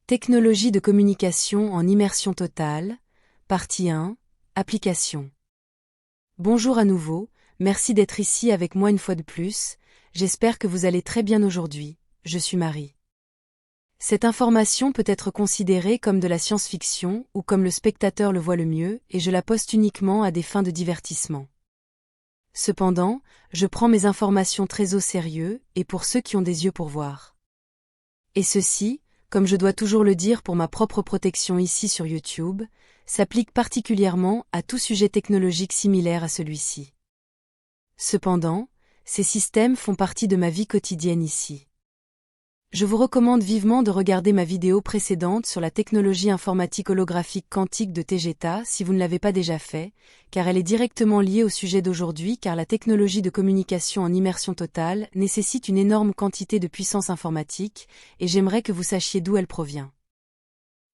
Technologie de communication en immersion totale, partie 1, application. Bonjour à nouveau, merci d'être ici avec moi une fois de plus, j'espère que vous allez très bien aujourd'hui, je suis Marie. Cette information peut être considérée comme de la science-fiction ou comme le spectateur le voit le mieux et je la poste uniquement à des fins de divertissement. Cependant, je prends mes informations très au sérieux et pour ceux qui ont des yeux pour voir. Et ceci, comme je dois toujours le dire pour ma propre protection ici sur YouTube, s'applique particulièrement à tout sujet technologique similaire à celui-ci. Cependant, ces systèmes font partie de ma vie quotidienne ici. Je vous recommande vivement de regarder ma vidéo précédente sur la technologie informatique holographique quantique de Tegeta si vous ne l'avez pas déjà fait, car elle est directement liée au sujet d'aujourd'hui car la technologie de communication en immersion totale nécessite une énorme quantité de puissance informatique, et j'aimerais que vous sachiez d'où elle provient.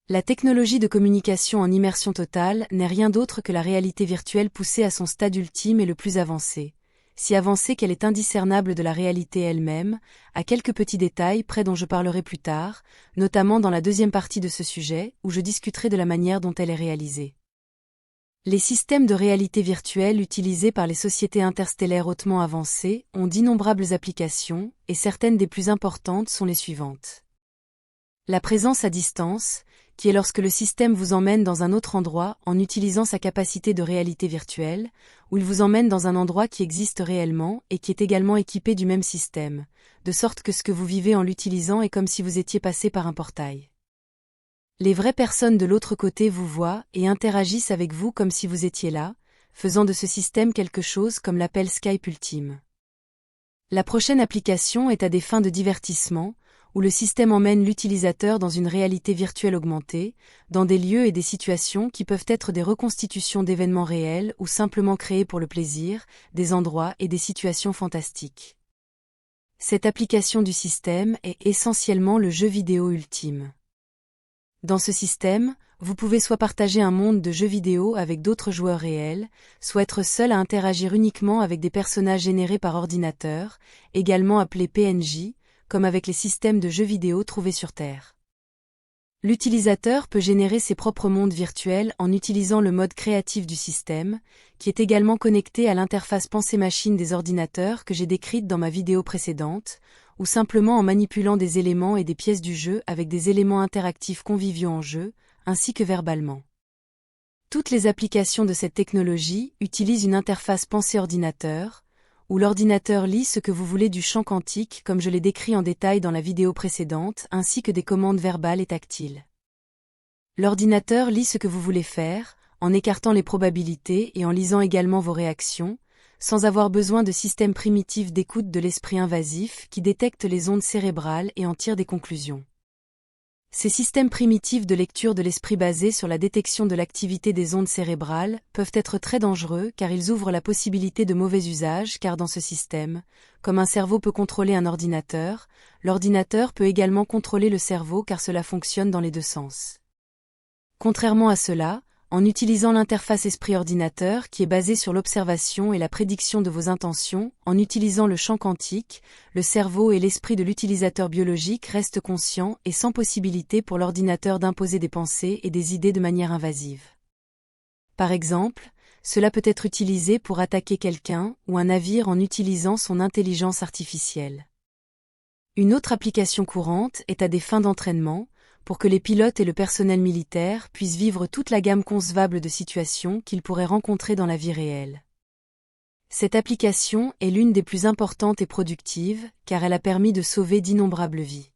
La technologie de communication en immersion totale n'est rien d'autre que la réalité virtuelle poussée à son stade ultime et le plus avancé. Si avancée qu'elle est indiscernable de la réalité elle-même, à quelques petits détails près dont je parlerai plus tard, notamment dans la deuxième partie de ce sujet, où je discuterai de la manière dont elle est réalisée. Les systèmes de réalité virtuelle utilisés par les sociétés interstellaires hautement avancées ont d'innombrables applications, et certaines des plus importantes sont les suivantes. La présence à distance, qui est lorsque le système vous emmène dans un autre endroit en utilisant sa capacité de réalité virtuelle, ou il vous emmène dans un endroit qui existe réellement et qui est également équipé du même système, de sorte que ce que vous vivez en l'utilisant est comme si vous étiez passé par un portail. Les vraies personnes de l'autre côté vous voient et interagissent avec vous comme si vous étiez là, faisant de ce système quelque chose comme l'appel Skype ultime. La prochaine application est à des fins de divertissement, où le système emmène l'utilisateur dans une réalité virtuelle augmentée, dans des lieux et des situations qui peuvent être des reconstitutions d'événements réels ou simplement créés pour le plaisir, des endroits et des situations fantastiques. Cette application du système est essentiellement le jeu vidéo ultime. Dans ce système, vous pouvez soit partager un monde de jeux vidéo avec d'autres joueurs réels, soit être seul à interagir uniquement avec des personnages générés par ordinateur, également appelés PNJ, comme avec les systèmes de jeux vidéo trouvés sur Terre. L'utilisateur peut générer ses propres mondes virtuels en utilisant le mode créatif du système, qui est également connecté à l'interface pensée-machine des ordinateurs que j'ai décrite dans ma vidéo précédente, ou simplement en manipulant des éléments et des pièces du jeu avec des éléments interactifs conviviaux en jeu, ainsi que verbalement. Toutes les applications de cette technologie utilisent une interface pensée-ordinateur, où l'ordinateur lit ce que vous voulez du champ quantique comme je l'ai décrit en détail dans la vidéo précédente, ainsi que des commandes verbales et tactiles. L'ordinateur lit ce que vous voulez faire, en écartant les probabilités et en lisant également vos réactions, sans avoir besoin de systèmes primitifs d'écoute de l'esprit invasif qui détectent les ondes cérébrales et en tirent des conclusions. Ces systèmes primitifs de lecture de l'esprit basés sur la détection de l'activité des ondes cérébrales peuvent être très dangereux car ils ouvrent la possibilité de mauvais usages car dans ce système, comme un cerveau peut contrôler un ordinateur, l'ordinateur peut également contrôler le cerveau car cela fonctionne dans les deux sens. Contrairement à cela, en utilisant l'interface esprit-ordinateur qui est basée sur l'observation et la prédiction de vos intentions, en utilisant le champ quantique, le cerveau et l'esprit de l'utilisateur biologique restent conscients et sans possibilité pour l'ordinateur d'imposer des pensées et des idées de manière invasive. Par exemple, cela peut être utilisé pour attaquer quelqu'un ou un navire en utilisant son intelligence artificielle. Une autre application courante est à des fins d'entraînement, pour que les pilotes et le personnel militaire puissent vivre toute la gamme concevable de situations qu'ils pourraient rencontrer dans la vie réelle. Cette application est l'une des plus importantes et productives, car elle a permis de sauver d'innombrables vies.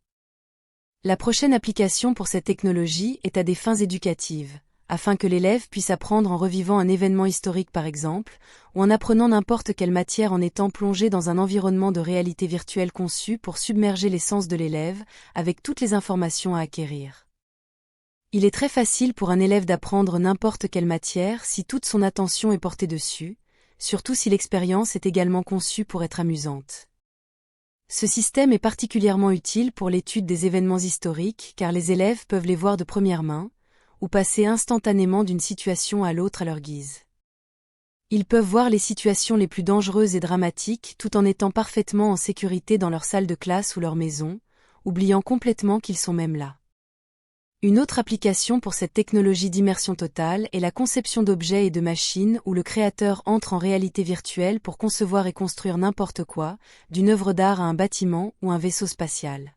La prochaine application pour cette technologie est à des fins éducatives, afin que l'élève puisse apprendre en revivant un événement historique par exemple, ou en apprenant n'importe quelle matière en étant plongé dans un environnement de réalité virtuelle conçu pour submerger les sens de l'élève, avec toutes les informations à acquérir. Il est très facile pour un élève d'apprendre n'importe quelle matière si toute son attention est portée dessus, surtout si l'expérience est également conçue pour être amusante. Ce système est particulièrement utile pour l'étude des événements historiques car les élèves peuvent les voir de première main, ou passer instantanément d'une situation à l'autre à leur guise. Ils peuvent voir les situations les plus dangereuses et dramatiques tout en étant parfaitement en sécurité dans leur salle de classe ou leur maison, oubliant complètement qu'ils sont même là. Une autre application pour cette technologie d'immersion totale est la conception d'objets et de machines où le créateur entre en réalité virtuelle pour concevoir et construire n'importe quoi, d'une œuvre d'art à un bâtiment ou un vaisseau spatial.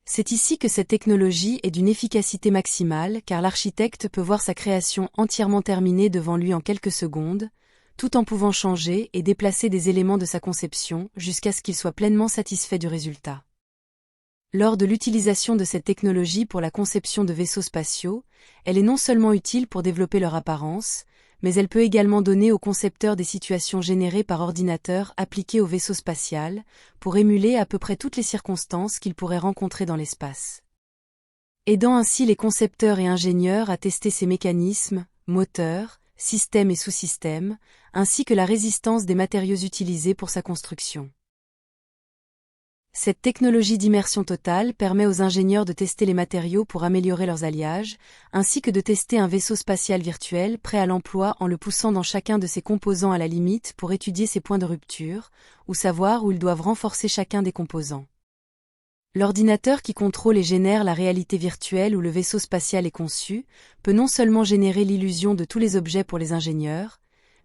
C'est ici que cette technologie est d'une efficacité maximale car l'architecte peut voir sa création entièrement terminée devant lui en quelques secondes, tout en pouvant changer et déplacer des éléments de sa conception jusqu'à ce qu'il soit pleinement satisfait du résultat. Lors de l'utilisation de cette technologie pour la conception de vaisseaux spatiaux, elle est non seulement utile pour développer leur apparence, mais elle peut également donner aux concepteurs des situations générées par ordinateur appliquées au vaisseau spatial, pour émuler à peu près toutes les circonstances qu'ils pourraient rencontrer dans l'espace. Aidant ainsi les concepteurs et ingénieurs à tester ces mécanismes, moteurs, systèmes et sous-systèmes, ainsi que la résistance des matériaux utilisés pour sa construction. Cette technologie d'immersion totale permet aux ingénieurs de tester les matériaux pour améliorer leurs alliages, ainsi que de tester un vaisseau spatial virtuel prêt à l'emploi en le poussant dans chacun de ses composants à la limite pour étudier ses points de rupture, ou savoir où ils doivent renforcer chacun des composants. L'ordinateur qui contrôle et génère la réalité virtuelle où le vaisseau spatial est conçu, peut non seulement générer l'illusion de tous les objets pour les ingénieurs,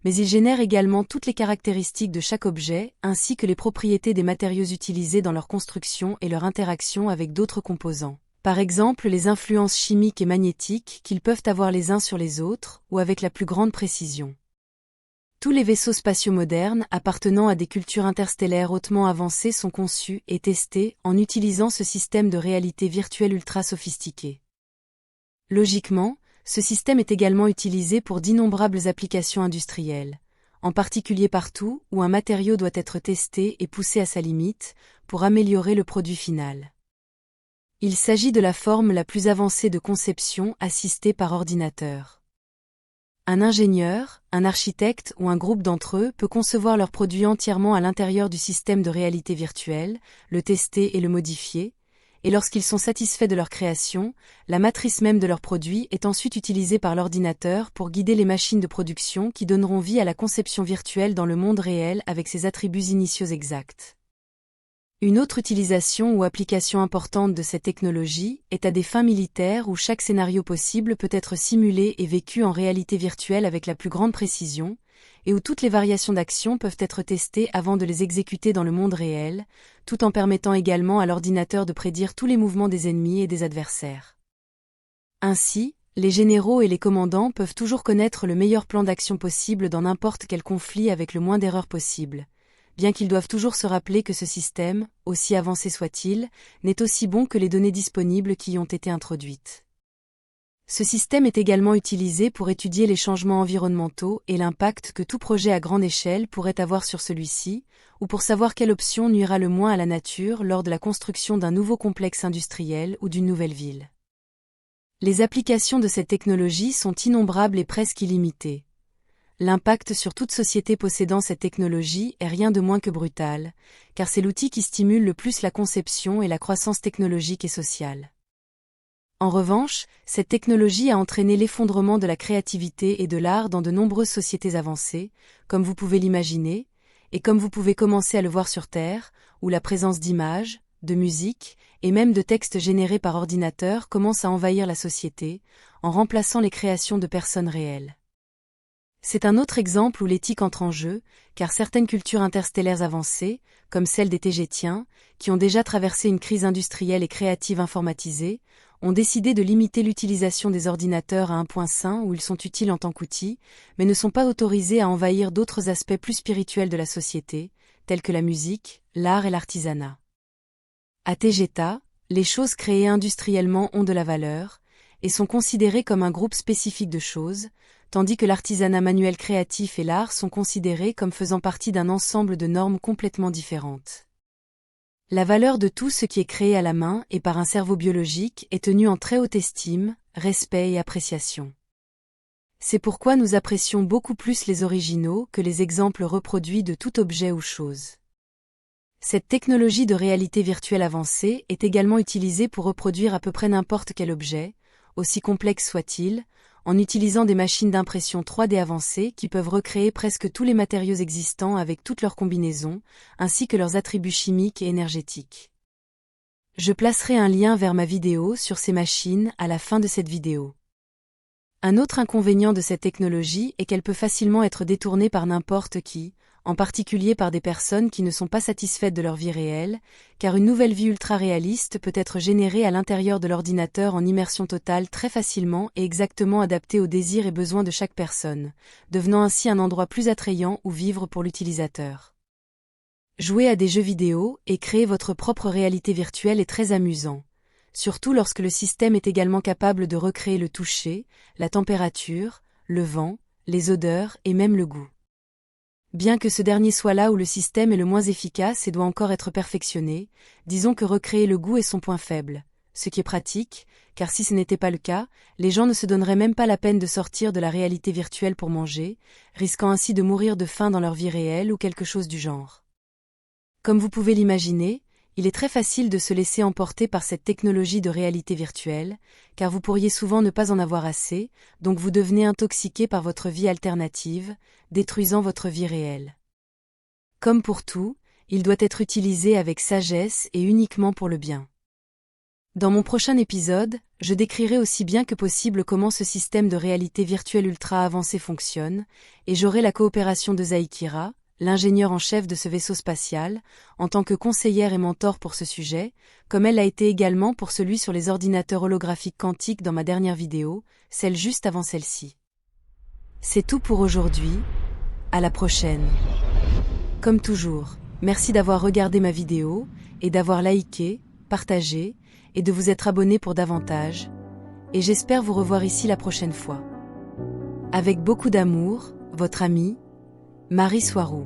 mais il génère également toutes les caractéristiques de chaque objet, ainsi que les propriétés des matériaux utilisés dans leur construction et leur interaction avec d'autres composants. Par exemple les influences chimiques et magnétiques qu'ils peuvent avoir les uns sur les autres, ou avec la plus grande précision. Tous les vaisseaux spatiaux modernes appartenant à des cultures interstellaires hautement avancées sont conçus et testés en utilisant ce système de réalité virtuelle ultra sophistiqué. Logiquement, ce système est également utilisé pour d'innombrables applications industrielles, en particulier partout où un matériau doit être testé et poussé à sa limite, pour améliorer le produit final. Il s'agit de la forme la plus avancée de conception assistée par ordinateur. Un ingénieur, un architecte ou un groupe d'entre eux peut concevoir leur produit entièrement à l'intérieur du système de réalité virtuelle, le tester et le modifier, et lorsqu'ils sont satisfaits de leur création, la matrice même de leur produit est ensuite utilisée par l'ordinateur pour guider les machines de production qui donneront vie à la conception virtuelle dans le monde réel avec ses attributs initiaux exacts. Une autre utilisation ou application importante de cette technologie est à des fins militaires où chaque scénario possible peut être simulé et vécu en réalité virtuelle avec la plus grande précision, et où toutes les variations d'action peuvent être testées avant de les exécuter dans le monde réel, tout en permettant également à l'ordinateur de prédire tous les mouvements des ennemis et des adversaires. Ainsi, les généraux et les commandants peuvent toujours connaître le meilleur plan d'action possible dans n'importe quel conflit avec le moins d'erreurs possible, bien qu'ils doivent toujours se rappeler que ce système, aussi avancé soit-il, n'est aussi bon que les données disponibles qui y ont été introduites. Ce système est également utilisé pour étudier les changements environnementaux et l'impact que tout projet à grande échelle pourrait avoir sur celui-ci, ou pour savoir quelle option nuira le moins à la nature lors de la construction d'un nouveau complexe industriel ou d'une nouvelle ville. Les applications de cette technologie sont innombrables et presque illimitées. L'impact sur toute société possédant cette technologie est rien de moins que brutal, car c'est l'outil qui stimule le plus la conception et la croissance technologique et sociale. En revanche, cette technologie a entraîné l'effondrement de la créativité et de l'art dans de nombreuses sociétés avancées, comme vous pouvez l'imaginer, et comme vous pouvez commencer à le voir sur Terre, où la présence d'images, de musique, et même de textes générés par ordinateur commence à envahir la société, en remplaçant les créations de personnes réelles. C'est un autre exemple où l'éthique entre en jeu, car certaines cultures interstellaires avancées, comme celle des Tégétiens, qui ont déjà traversé une crise industrielle et créative informatisée, ont décidé de limiter l'utilisation des ordinateurs à un point sain où ils sont utiles en tant qu'outils, mais ne sont pas autorisés à envahir d'autres aspects plus spirituels de la société, tels que la musique, l'art et l'artisanat. À Tegeta, les choses créées industriellement ont de la valeur, et sont considérées comme un groupe spécifique de choses, tandis que l'artisanat manuel créatif et l'art sont considérés comme faisant partie d'un ensemble de normes complètement différentes. La valeur de tout ce qui est créé à la main et par un cerveau biologique est tenue en très haute estime, respect et appréciation. C'est pourquoi nous apprécions beaucoup plus les originaux que les exemples reproduits de tout objet ou chose. Cette technologie de réalité virtuelle avancée est également utilisée pour reproduire à peu près n'importe quel objet, aussi complexe soit-il, en utilisant des machines d'impression 3D avancées qui peuvent recréer presque tous les matériaux existants avec toutes leurs combinaisons, ainsi que leurs attributs chimiques et énergétiques. Je placerai un lien vers ma vidéo sur ces machines à la fin de cette vidéo. Un autre inconvénient de cette technologie est qu'elle peut facilement être détournée par n'importe qui, en particulier par des personnes qui ne sont pas satisfaites de leur vie réelle, car une nouvelle vie ultra-réaliste peut être générée à l'intérieur de l'ordinateur en immersion totale très facilement et exactement adaptée aux désirs et besoins de chaque personne, devenant ainsi un endroit plus attrayant où vivre pour l'utilisateur. Jouer à des jeux vidéo et créer votre propre réalité virtuelle est très amusant, surtout lorsque le système est également capable de recréer le toucher, la température, le vent, les odeurs et même le goût. Bien que ce dernier soit là où le système est le moins efficace et doit encore être perfectionné, disons que recréer le goût est son point faible, ce qui est pratique, car si ce n'était pas le cas, les gens ne se donneraient même pas la peine de sortir de la réalité virtuelle pour manger, risquant ainsi de mourir de faim dans leur vie réelle ou quelque chose du genre. Comme vous pouvez l'imaginer, il est très facile de se laisser emporter par cette technologie de réalité virtuelle, car vous pourriez souvent ne pas en avoir assez, donc vous devenez intoxiqué par votre vie alternative, détruisant votre vie réelle. Comme pour tout, il doit être utilisé avec sagesse et uniquement pour le bien. Dans mon prochain épisode, je décrirai aussi bien que possible comment ce système de réalité virtuelle ultra avancé fonctionne, et j'aurai la coopération de Zaikira, l'ingénieure en chef de ce vaisseau spatial, en tant que conseillère et mentor pour ce sujet, comme elle l'a été également pour celui sur les ordinateurs holographiques quantiques dans ma dernière vidéo, celle juste avant celle-ci. C'est tout pour aujourd'hui, à la prochaine. Comme toujours, merci d'avoir regardé ma vidéo, et d'avoir liké, partagé, et de vous être abonné pour davantage, et j'espère vous revoir ici la prochaine fois. Avec beaucoup d'amour, votre amie, Marie Soiroux.